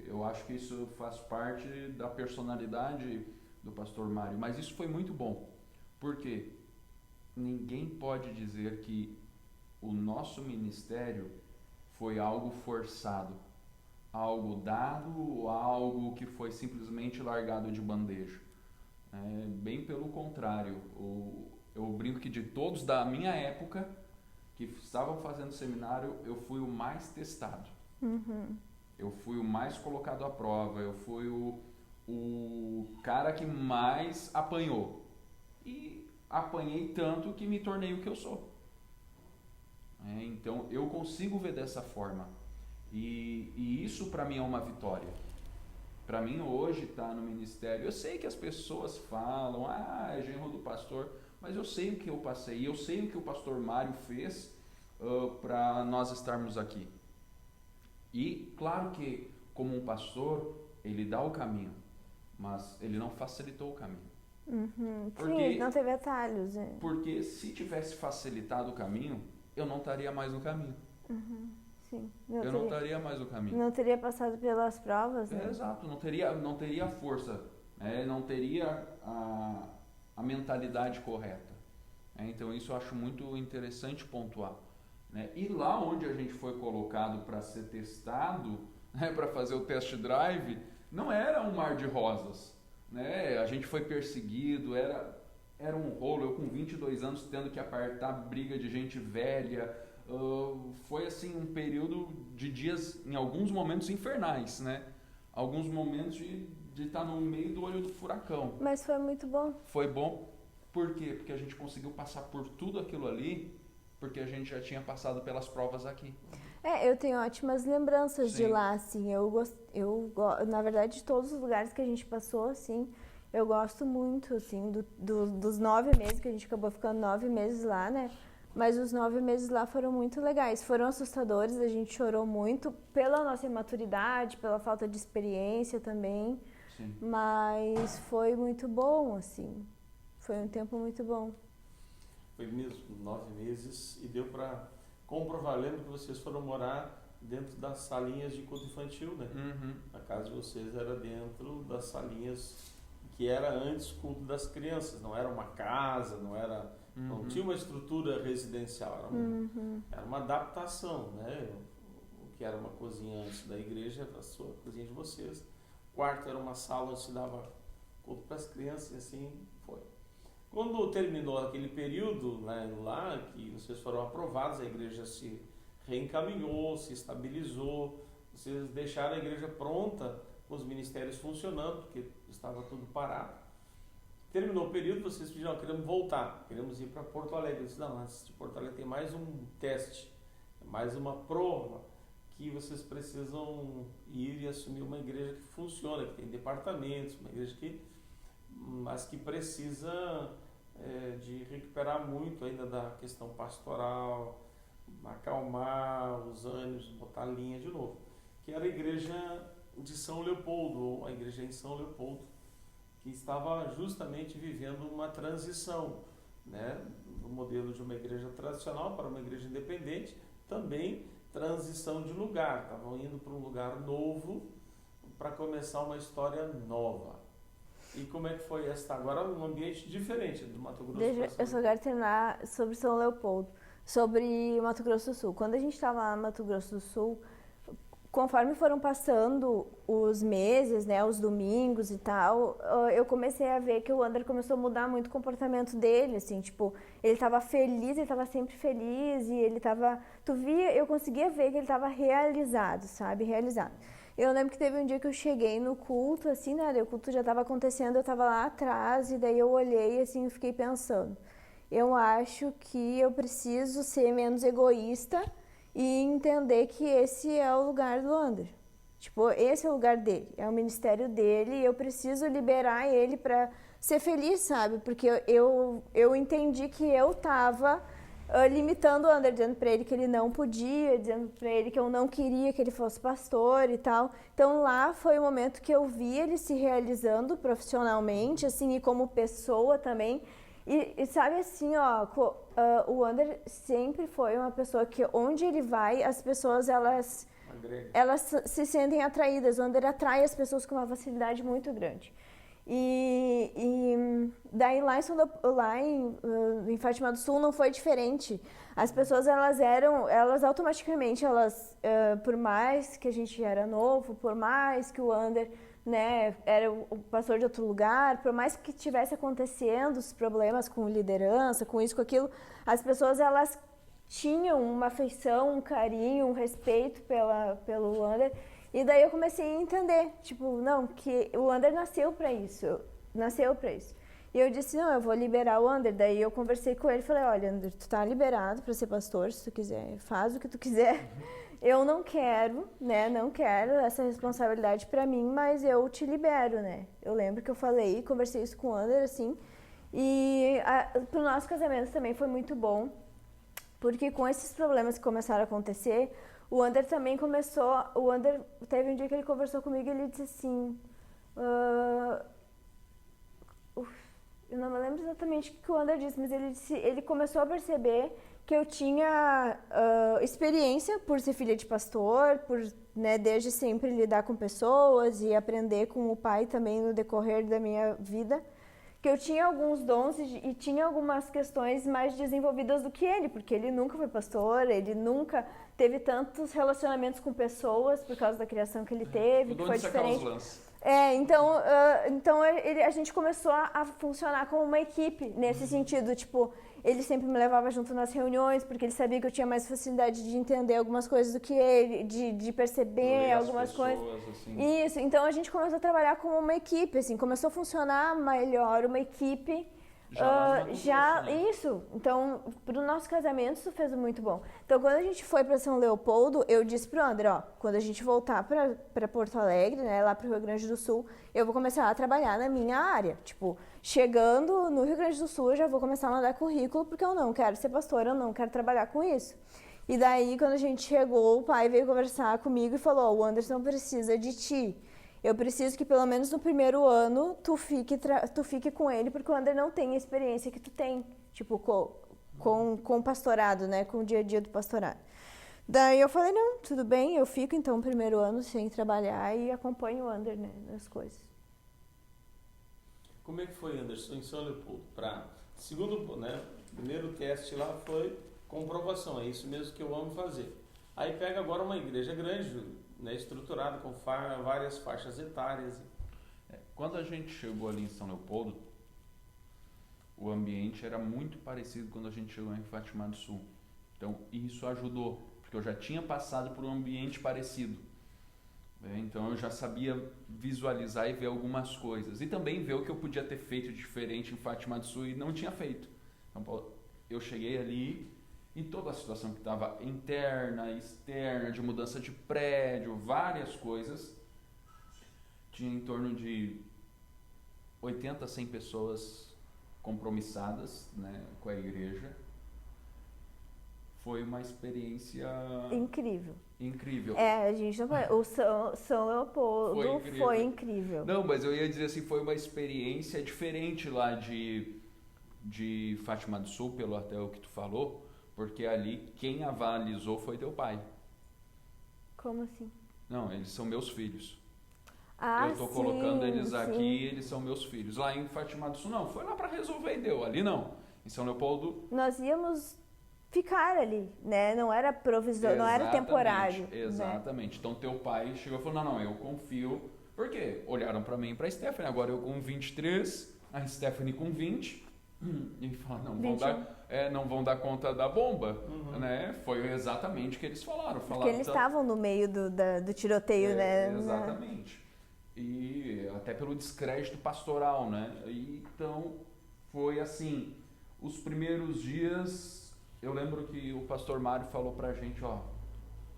[SPEAKER 2] Eu acho que isso faz parte da personalidade do pastor Mário, mas isso foi muito bom, porque ninguém pode dizer que o nosso ministério foi algo forçado, algo dado ou algo que foi simplesmente largado de bandeja. Bem pelo contrário, eu brinco que de todos da minha época que estavam fazendo seminário, eu fui o mais testado.
[SPEAKER 3] Uhum.
[SPEAKER 2] Eu fui o mais colocado à prova, eu fui o cara que mais apanhou. E apanhei tanto que me tornei o que eu sou. Então, eu consigo ver dessa forma. E isso para mim é uma vitória. Para mim hoje estar no ministério, eu sei que as pessoas falam, é genro do pastor, mas eu sei o que eu passei, eu sei o que o pastor Mário fez para nós estarmos aqui. E claro que como um pastor, ele dá o caminho, mas ele não facilitou o caminho.
[SPEAKER 3] Uhum. Sim, não teve atalhos.
[SPEAKER 2] Porque se tivesse facilitado o caminho, eu não estaria mais no caminho.
[SPEAKER 3] Uhum. Sim.
[SPEAKER 2] Não estaria mais no caminho.
[SPEAKER 3] Não teria passado pelas provas, né?
[SPEAKER 2] Exato, não teria força, não teria a mentalidade correta. Então isso eu acho muito interessante pontuar. E lá onde a gente foi colocado para ser testado, para fazer o test drive, não era um mar de rosas. A gente foi perseguido, era um rolo, eu com 22 anos tendo que apartar briga de gente velha. Foi assim um período de dias, em alguns momentos infernais, alguns momentos de estar no meio do olho do furacão.
[SPEAKER 3] Mas foi muito bom.
[SPEAKER 2] Foi bom, por quê? Porque a gente conseguiu passar por tudo aquilo ali, porque a gente já tinha passado pelas provas aqui.
[SPEAKER 3] Eu tenho ótimas lembranças
[SPEAKER 2] Sim.
[SPEAKER 3] de lá, assim, na verdade, de todos os lugares que a gente passou, assim, eu gosto muito, assim, dos 9 meses, que a gente acabou ficando 9 meses lá, mas os 9 meses lá foram muito legais, foram assustadores, a gente chorou muito pela nossa imaturidade, pela falta de experiência também.
[SPEAKER 2] Sim.
[SPEAKER 3] Mas foi muito bom, assim, foi um tempo muito bom.
[SPEAKER 1] Foi mesmo, 9 meses, e deu para comprovar, lembro que vocês foram morar dentro das salinhas de culto infantil,
[SPEAKER 2] Uhum.
[SPEAKER 1] A casa de vocês era dentro das salinhas que era antes culto das crianças, não era uma casa, não tinha uma estrutura residencial, era uma adaptação, O que era uma cozinha antes da igreja, a sua cozinha de vocês. O quarto era uma sala onde se dava culto para as crianças, e assim foi. Quando terminou aquele período lá, que vocês foram aprovados, a igreja se reencaminhou, se estabilizou, vocês deixaram a igreja pronta com os ministérios funcionando, porque estava tudo parado. Terminou o período, vocês pediram, queremos voltar, queremos ir para Porto Alegre. Eu disse, não, antes de Porto Alegre tem mais um teste, mais uma prova, que vocês precisam ir e assumir uma igreja que funciona, que tem departamentos, uma igreja mas que precisa de recuperar muito ainda da questão pastoral, acalmar os ânimos, botar a linha de novo, que era a igreja de São Leopoldo, ou a igreja em São Leopoldo, que estava justamente vivendo uma transição, né, do modelo de uma igreja tradicional para uma igreja independente, também transição de lugar, estavam indo para um lugar novo para começar uma história nova. E como é que foi esta agora, um ambiente diferente do Mato Grosso do Sul?
[SPEAKER 3] Eu só quero terminar sobre São Leopoldo, sobre Mato Grosso do Sul. Quando a gente estava lá no Mato Grosso do Sul, conforme foram passando os meses, né, os domingos e tal, eu comecei a ver que o Ander começou a mudar muito o comportamento dele, assim, tipo, ele estava feliz, ele estava sempre feliz e ele estava, eu conseguia ver que ele estava realizado, sabe, realizado. Eu lembro que teve um dia que eu cheguei no culto, assim, né, o culto já estava acontecendo, eu estava lá atrás e daí eu olhei, assim, e fiquei pensando, eu acho que eu preciso ser menos egoísta e entender que esse é o lugar do Ander. Tipo, esse é o lugar dele, é o ministério dele e eu preciso liberar ele para ser feliz, sabe? Porque eu entendi que eu estava limitando o Ander, dizendo para ele que ele não podia, dizendo para ele que eu não queria que ele fosse pastor e tal. Então lá foi o momento que eu vi ele se realizando profissionalmente, assim, e como pessoa também. E sabe assim, ó, o Ander sempre foi uma pessoa que onde ele vai, as pessoas elas se sentem atraídas. O Ander atrai as pessoas com uma facilidade muito grande. E daí lá em Fátima do Sul não foi diferente. As pessoas elas automaticamente, por mais que a gente era novo, por mais que o Ander, né, era o pastor de outro lugar, por mais que tivesse acontecendo os problemas com liderança, com isso, com aquilo, as pessoas elas tinham uma afeição, um carinho, um respeito pelo Ander. E daí eu comecei a entender, tipo, não, que o Ander nasceu para isso. E eu disse, não, eu vou liberar o Ander. Daí eu conversei com ele e falei, olha, Ander, tu tá liberado para ser pastor, se tu quiser, faz o que tu quiser. Eu não quero, né, não quero essa responsabilidade para mim, mas eu te libero, né. Eu lembro que eu falei, conversei isso com o Ander, assim, e pro nosso casamento também foi muito bom, porque com esses problemas que começaram a acontecer, o Ander também teve um dia que ele conversou comigo e ele disse assim, eu não me lembro exatamente o que o Ander disse, mas ele começou a perceber que eu tinha experiência por ser filha de pastor, por, né, desde sempre lidar com pessoas e aprender com o pai também no decorrer da minha vida, que eu tinha alguns dons e tinha algumas questões mais desenvolvidas do que ele, porque ele nunca foi pastor, ele nunca teve tantos relacionamentos com pessoas por causa da criação que ele teve, que foi diferente. Então a gente começou a funcionar como uma equipe nesse sentido, tipo, ele sempre me levava junto nas reuniões, porque ele sabia que eu tinha mais facilidade de entender algumas coisas do que ele, de perceber algumas coisas. Assim. Isso, então a gente começou a trabalhar como uma equipe, assim, começou a funcionar melhor, uma equipe. Isso. Então, pro nosso casamento isso fez muito bom. Então, quando a gente foi para São Leopoldo, eu disse pro André, ó, quando a gente voltar para Porto Alegre, né, lá pro Rio Grande do Sul, eu vou começar a trabalhar na minha área. Tipo, chegando no Rio Grande do Sul, eu já vou começar a mandar currículo, porque eu não quero ser pastora, eu não quero trabalhar com isso. E daí, quando a gente chegou, o pai veio conversar comigo e falou, o Anderson precisa de ti. Eu preciso que pelo menos no primeiro ano tu fique com ele, porque o Ander não tem a experiência que tu tem, tipo, com o pastorado, né, com o dia a dia do pastorado. Daí eu falei, não, tudo bem, eu fico então o primeiro ano sem trabalhar e acompanho o Ander, né, nas coisas.
[SPEAKER 1] Como é que foi, Anderson, em São Leopoldo? Segundo, né, primeiro teste lá foi comprovação, é isso mesmo que eu amo fazer. Aí pega agora uma igreja grande, né, estruturada com várias faixas etárias.
[SPEAKER 2] Quando a gente chegou ali em São Leopoldo, o ambiente era muito parecido quando a gente chegou em Fátima do Sul. Então isso ajudou, porque eu já tinha passado por um ambiente parecido. Então eu já sabia visualizar e ver algumas coisas. E também ver o que eu podia ter feito diferente em Fátima do Sul e não tinha feito. Então eu cheguei ali e toda a situação que estava interna, externa, de mudança de prédio, várias coisas, tinha em torno de 80 a 100 pessoas compromissadas, né, com a igreja. Foi uma experiência
[SPEAKER 3] Incrível.
[SPEAKER 2] incrível.
[SPEAKER 3] A gente não foi. O São Leopoldo foi incrível.
[SPEAKER 2] Não, mas eu ia dizer assim, foi uma experiência diferente lá de Fátima do Sul, pelo até o que tu falou, porque ali quem avalizou foi teu pai.
[SPEAKER 3] Como assim?
[SPEAKER 2] Não, eles são meus filhos.
[SPEAKER 3] Ah,
[SPEAKER 2] eu tô
[SPEAKER 3] sim,
[SPEAKER 2] colocando eles
[SPEAKER 3] sim.
[SPEAKER 2] aqui, eles são meus filhos. Lá em Fátima do Sul, não, foi lá para resolver e deu. Ali não. Em São Leopoldo...
[SPEAKER 3] Nós íamos ficar ali, né? Não era provisório, não era temporário.
[SPEAKER 2] Exatamente. Né? Então teu pai chegou e falou, não, eu confio. Por quê? Olharam para mim e para a Stephanie. Agora eu com 23, a Stephanie com 20. E falaram, não vão dar conta da bomba. Né? Foi exatamente o que eles falaram.
[SPEAKER 3] Porque eles estavam no meio do tiroteio, né?
[SPEAKER 2] Exatamente. E até pelo descrédito pastoral, né? E, então, foi assim, os primeiros dias, eu lembro que o pastor Mário falou pra gente,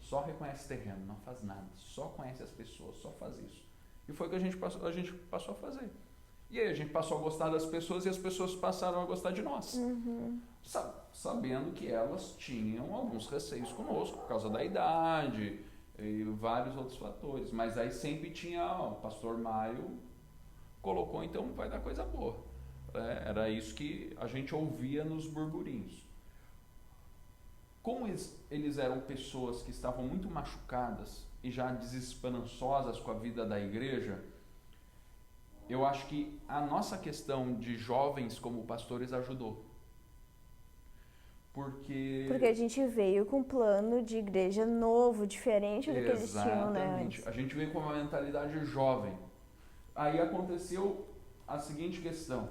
[SPEAKER 2] só reconhece terreno, não faz nada, só conhece as pessoas, só faz isso. E foi o que a gente passou a fazer. E aí a gente passou a gostar das pessoas e as pessoas passaram a gostar de nós. Sabendo que elas tinham alguns receios conosco, por causa da idade e vários outros fatores, mas aí sempre tinha, o pastor Mário colocou, então vai dar coisa boa. Era isso que a gente ouvia nos burburinhos. Como eles eram pessoas que estavam muito machucadas e já desesperançosas com a vida da igreja, eu acho que a nossa questão de jovens como pastores ajudou. Porque
[SPEAKER 3] a gente veio com um plano de igreja novo, diferente do que eles tinham, né?
[SPEAKER 2] Exatamente. A gente veio com uma mentalidade jovem. Aí aconteceu a seguinte questão.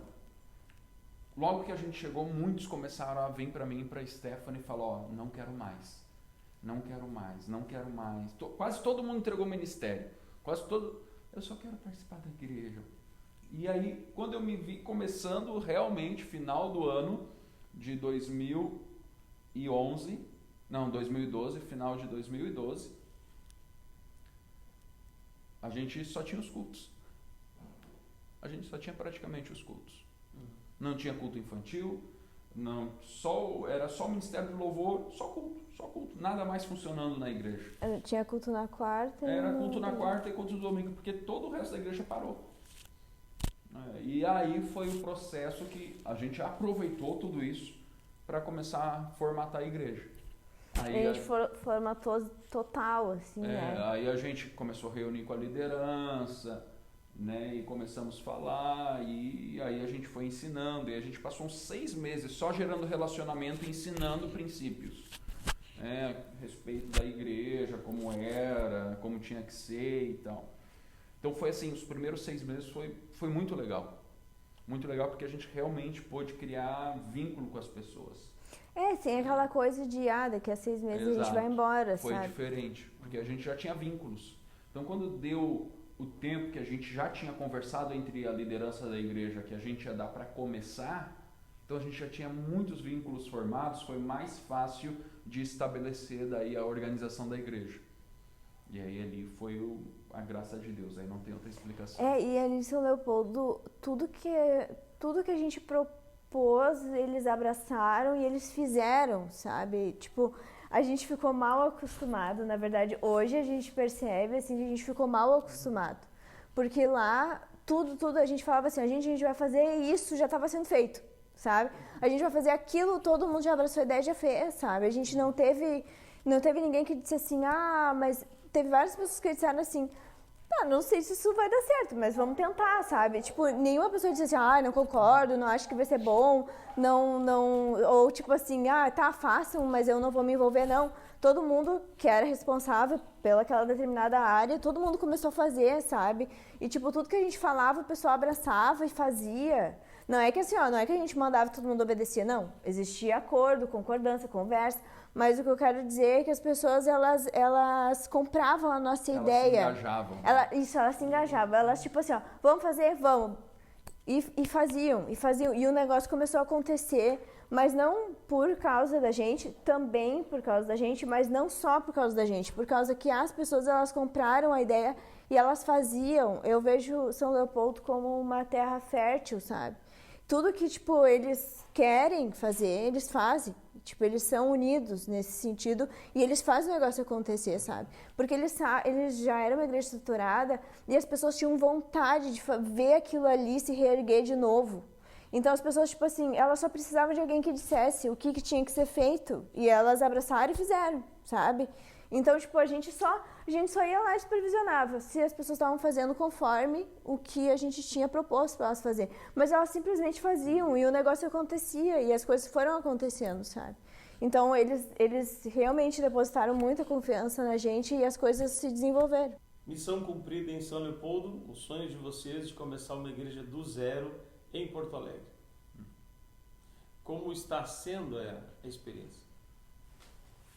[SPEAKER 2] Logo que a gente chegou, muitos começaram a vir para mim e para a Stephanie e falar, não quero mais. Quase todo mundo entregou o ministério. Eu só quero participar da igreja. E aí, quando eu me vi começando realmente, final do ano de 2012, final de 2012, a gente só tinha os cultos. A gente só tinha praticamente os cultos. Não tinha culto infantil, era só ministério de louvor, só culto. Nada mais funcionando na igreja.
[SPEAKER 3] Tinha culto na quarta.
[SPEAKER 2] Era culto na quarta e culto no domingo, porque todo o resto da igreja parou. E aí foi o processo que a gente aproveitou tudo isso para começar a formatar a igreja. Aí
[SPEAKER 3] a gente formatou total, assim, né?
[SPEAKER 2] Aí a gente começou a reunir com a liderança, né? E começamos a falar, e aí a gente foi ensinando, e a gente passou uns 6 meses só gerando relacionamento e ensinando princípios. A respeito da igreja, como era, como tinha que ser e tal. Então foi assim, os primeiros 6 meses foi muito legal. Muito legal porque a gente realmente pôde criar vínculo com as pessoas.
[SPEAKER 3] Sem aquela coisa de, daqui a 6 meses a gente vai embora,
[SPEAKER 2] foi
[SPEAKER 3] sabe?
[SPEAKER 2] Foi diferente, porque a gente já tinha vínculos. Então quando deu o tempo que a gente já tinha conversado entre a liderança da igreja, que a gente ia dar para começar, então a gente já tinha muitos vínculos formados, foi mais fácil de estabelecer daí a organização da igreja. E aí ali foi a graça de Deus, aí não tem outra explicação.
[SPEAKER 3] E ali em São Leopoldo, tudo que a gente propôs, eles abraçaram e eles fizeram, sabe? Tipo, a gente ficou mal acostumado, na verdade, hoje a gente percebe, assim, que a gente ficou mal acostumado. Porque lá, tudo, a gente falava assim, a gente vai fazer isso, já estava sendo feito, sabe? A gente vai fazer aquilo, todo mundo já abraçou a ideia e já fez, sabe? A gente não teve ninguém que disse assim, mas teve várias pessoas que disseram assim, não sei se isso vai dar certo, mas vamos tentar, sabe? Tipo, nenhuma pessoa disse assim, não concordo, não acho que vai ser bom, não, ou tipo assim, tá fácil, mas eu não vou me envolver, não. Todo mundo que era responsável pelaquela determinada área, todo mundo começou a fazer, sabe? E tipo, tudo que a gente falava, o pessoal abraçava e fazia, Não é que assim, ó, não é que a gente mandava todo mundo obedecer, não. Existia acordo, concordância, conversa, mas o que eu quero dizer é que as pessoas, elas compravam a nossa ideia.
[SPEAKER 2] Elas se engajavam.
[SPEAKER 3] Elas se engajavam. Elas, tipo assim, ó, vamos fazer? Vamos. E faziam. E o negócio começou a acontecer, mas não por causa da gente, também por causa da gente, mas não só por causa da gente, por causa que as pessoas, elas compraram a ideia e elas faziam. Eu vejo São Leopoldo como uma terra fértil, sabe? Tudo que, tipo, eles querem fazer, eles fazem. Tipo, eles são unidos nesse sentido e eles fazem o negócio acontecer, sabe? Porque eles já eram uma igreja estruturada e as pessoas tinham vontade de ver aquilo ali se reerguer de novo. Então as pessoas, tipo assim, elas só precisavam de alguém que dissesse o que tinha que ser feito e elas abraçaram e fizeram, sabe? Então, tipo, a gente só ia lá e supervisionava se as pessoas estavam fazendo conforme o que a gente tinha proposto para elas fazer. Mas elas simplesmente faziam e o negócio acontecia e as coisas foram acontecendo, sabe? Então, eles realmente depositaram muita confiança na gente e as coisas se desenvolveram.
[SPEAKER 1] Missão cumprida em São Leopoldo, o sonho de vocês de começar uma igreja do zero em Porto Alegre. Como está sendo a experiência?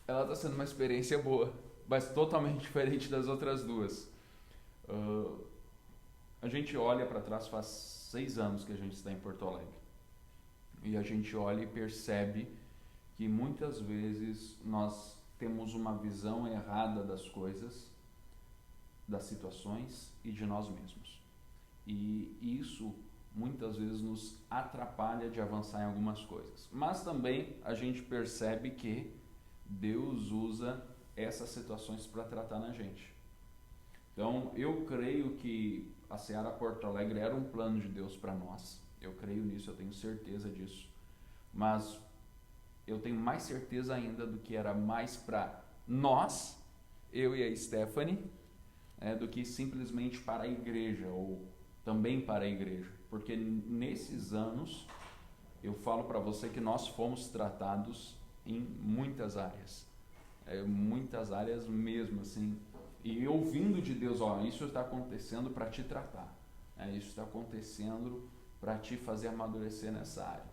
[SPEAKER 2] Ela está sendo uma experiência boa, mas totalmente diferente das outras duas. A gente olha para trás, faz 6 anos que a gente está em Porto Alegre. E a gente olha e percebe que muitas vezes nós temos uma visão errada das coisas, das situações e de nós mesmos. E isso muitas vezes nos atrapalha de avançar em algumas coisas. Mas também a gente percebe que Deus usa essas situações para tratar na gente. Então, eu creio que a Seara Porto Alegre era um plano de Deus para nós. Eu creio nisso, eu tenho certeza disso. Mas eu tenho mais certeza ainda do que era mais para nós, eu e a Stephanie, do que simplesmente para a igreja, ou também para a igreja. Porque nesses anos, eu falo para você que nós fomos tratados em muitas áreas mesmo, assim, e ouvindo de Deus, isso está acontecendo para te tratar, isso está acontecendo para te fazer amadurecer nessa área.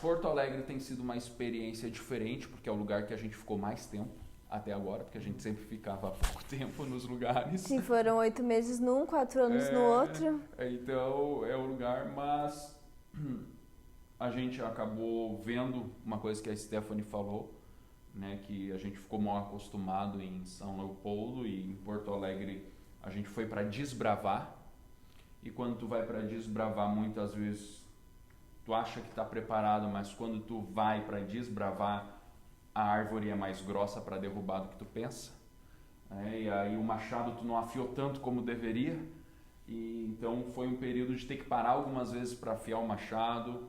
[SPEAKER 2] Porto Alegre tem sido uma experiência diferente, porque é o lugar que a gente ficou mais tempo até agora, porque a gente sempre ficava há pouco tempo nos lugares.
[SPEAKER 3] Sim, foram 8 meses num, 4 anos no outro.
[SPEAKER 2] Então, é o lugar, mas a gente acabou vendo uma coisa que a Stephanie falou, né, que a gente ficou mal acostumado em São Leopoldo, e em Porto Alegre a gente foi para desbravar. E quando tu vai para desbravar, muitas vezes tu acha que está preparado, mas quando tu vai para desbravar, a árvore é mais grossa para derrubar do que tu pensa, e aí o machado tu não afiou tanto como deveria, e então foi um período de ter que parar algumas vezes para afiar o machado,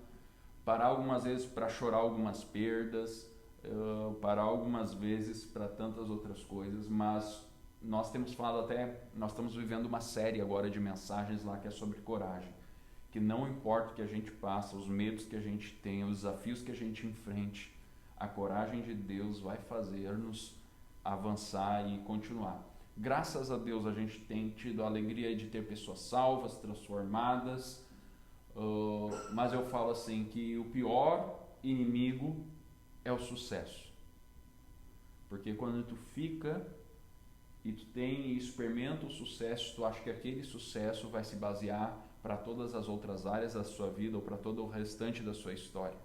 [SPEAKER 2] parar algumas vezes para chorar algumas perdas, parar algumas vezes para tantas outras coisas. Mas nós temos falado nós estamos vivendo uma série agora de mensagens lá que é sobre coragem, que não importa o que a gente passa, os medos que a gente tem, os desafios que a gente enfrente, a coragem de Deus vai fazer-nos avançar e continuar. Graças a Deus a gente tem tido a alegria de ter pessoas salvas, transformadas, mas eu falo assim que o pior inimigo é o sucesso. Porque quando tu fica e tu tem e experimenta o sucesso, tu acha que aquele sucesso vai se basear para todas as outras áreas da sua vida ou para todo o restante da sua história.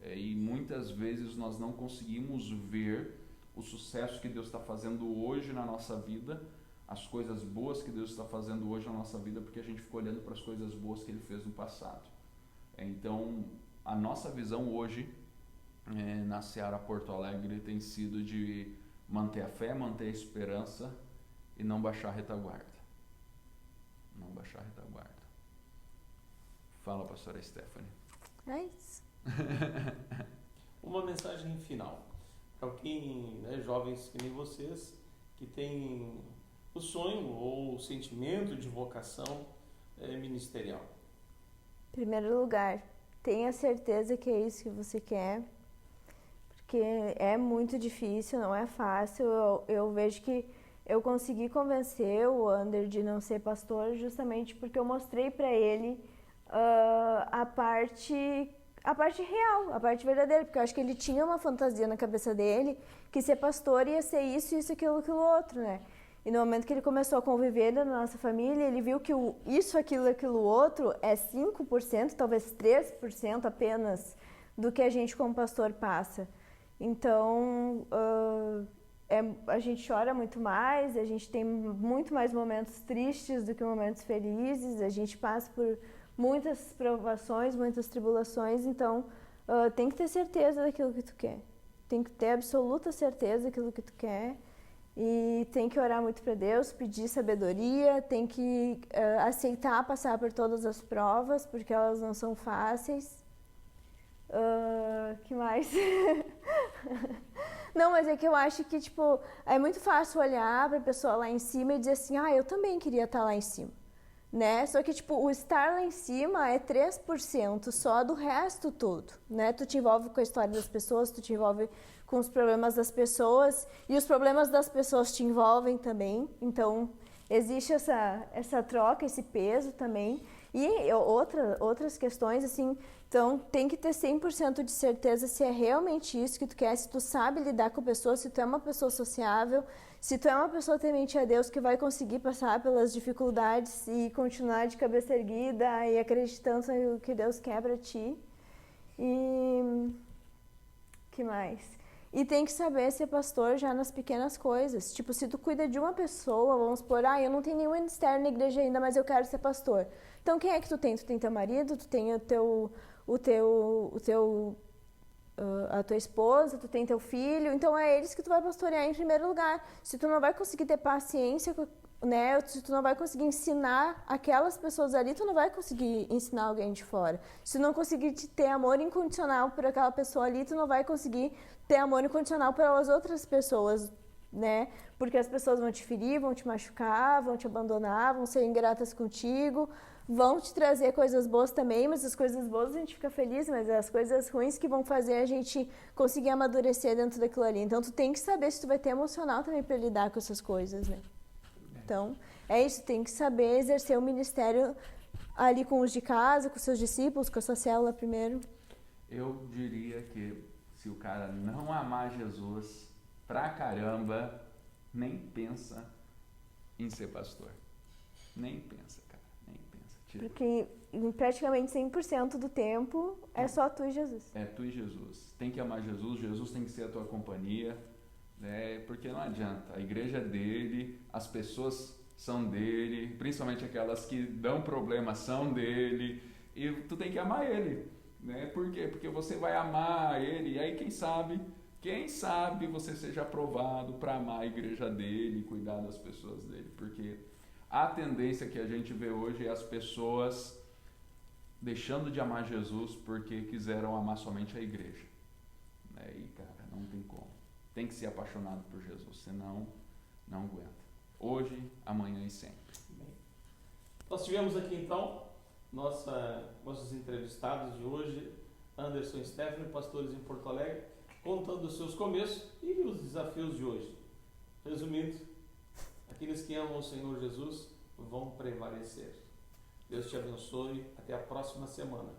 [SPEAKER 2] E muitas vezes nós não conseguimos ver o sucesso que Deus está fazendo hoje na nossa vida, as coisas boas que Deus está fazendo hoje na nossa vida, porque a gente ficou olhando para as coisas boas que Ele fez no passado. Então, a nossa visão hoje na Seara Porto Alegre tem sido de manter a fé, manter a esperança e não baixar a retaguarda. Não baixar a retaguarda. Fala, pastora Stephanie.
[SPEAKER 3] É isso.
[SPEAKER 1] Uma mensagem final para quem, jovens que nem vocês, que tem o sonho ou o sentimento de vocação ministerial.
[SPEAKER 3] Em primeiro lugar, tenha certeza que é isso que você quer, porque é muito difícil, não é fácil. Eu vejo que eu consegui convencer o Ander de não ser pastor justamente porque eu mostrei para ele a parte real, a parte verdadeira, porque eu acho que ele tinha uma fantasia na cabeça dele que ser pastor ia ser isso, aquilo outro, né? E no momento que ele começou a conviver na nossa família, ele viu que isso, aquilo outro é 5%, talvez 3% apenas do que a gente como pastor passa. Então, a gente chora muito mais, a gente tem muito mais momentos tristes do que momentos felizes, a gente passa por muitas provações, muitas tribulações, então tem que ter certeza daquilo que tu quer. Tem que ter absoluta certeza daquilo que tu quer. E tem que orar muito para Deus, pedir sabedoria, tem que aceitar passar por todas as provas, porque elas não são fáceis. Que mais? Não, mas é que eu acho que, tipo, é muito fácil olhar para a pessoa lá em cima e dizer assim, eu também queria estar lá em cima, né? Só que, tipo, o estar lá em cima é 3% só do resto todo, né? Tu te envolve com a história das pessoas, tu te envolve com os problemas das pessoas e os problemas das pessoas te envolvem também. Então, existe essa troca, esse peso também. E outras questões, assim, então tem que ter 100% de certeza se é realmente isso que tu quer, se tu sabe lidar com pessoas, se tu é uma pessoa sociável, se tu é uma pessoa temente a Deus que vai conseguir passar pelas dificuldades e continuar de cabeça erguida e acreditando no que Deus quer pra ti. E que mais? E tem que saber ser pastor já nas pequenas coisas. Tipo, se tu cuida de uma pessoa, vamos supor, eu não tenho nenhum ministério na igreja ainda, mas eu quero ser pastor. Então, quem é que tu tem? Tu tem teu marido, tu tem a tua esposa, tu tem teu filho. Então, é eles que tu vai pastorear em primeiro lugar. Se tu não vai conseguir ter paciência, né? Se tu não vai conseguir ensinar aquelas pessoas ali, tu não vai conseguir ensinar alguém de fora. Se tu não conseguir ter amor incondicional por aquela pessoa ali, tu não vai conseguir ter amor incondicional pelas outras pessoas, né? Porque as pessoas vão te ferir, vão te machucar, vão te abandonar, vão ser ingratas contigo, vão te trazer coisas boas também, mas as coisas boas a gente fica feliz, mas as coisas ruins que vão fazer a gente conseguir amadurecer dentro daquilo ali. Então, tu tem que saber se tu vai ter emocional também para lidar com essas coisas, né? Então, é isso, tem que saber exercer o ministério ali com os de casa, com os seus discípulos, com a sua célula primeiro.
[SPEAKER 2] Eu diria que se o cara não amar Jesus pra caramba, nem pensa em ser pastor. Nem pensa, cara, nem pensa.
[SPEAKER 3] Porque em praticamente 100% do tempo é só tu e Jesus.
[SPEAKER 2] É tu e Jesus. Tem que amar Jesus, Jesus tem que ser a tua companhia, né? Porque não adianta, a igreja é dele, as pessoas são dele, principalmente aquelas que dão problema são dele, e tu tem que amar ele, né? Por quê? Porque você vai amar ele, e aí quem sabe você seja aprovado para amar a igreja dele e cuidar das pessoas dele, porque a tendência que a gente vê hoje é as pessoas deixando de amar Jesus porque quiseram amar somente a igreja, né? E cara, não tem como, tem que ser apaixonado por Jesus, senão não aguenta, hoje, amanhã e sempre.
[SPEAKER 1] Bem, nós tivemos aqui então nossos entrevistados de hoje, Anderson e Stephanie, pastores em Porto Alegre, contando os seus começos e os desafios de hoje. Resumindo, aqueles que amam o Senhor Jesus vão prevalecer. Deus te abençoe. Até a próxima semana.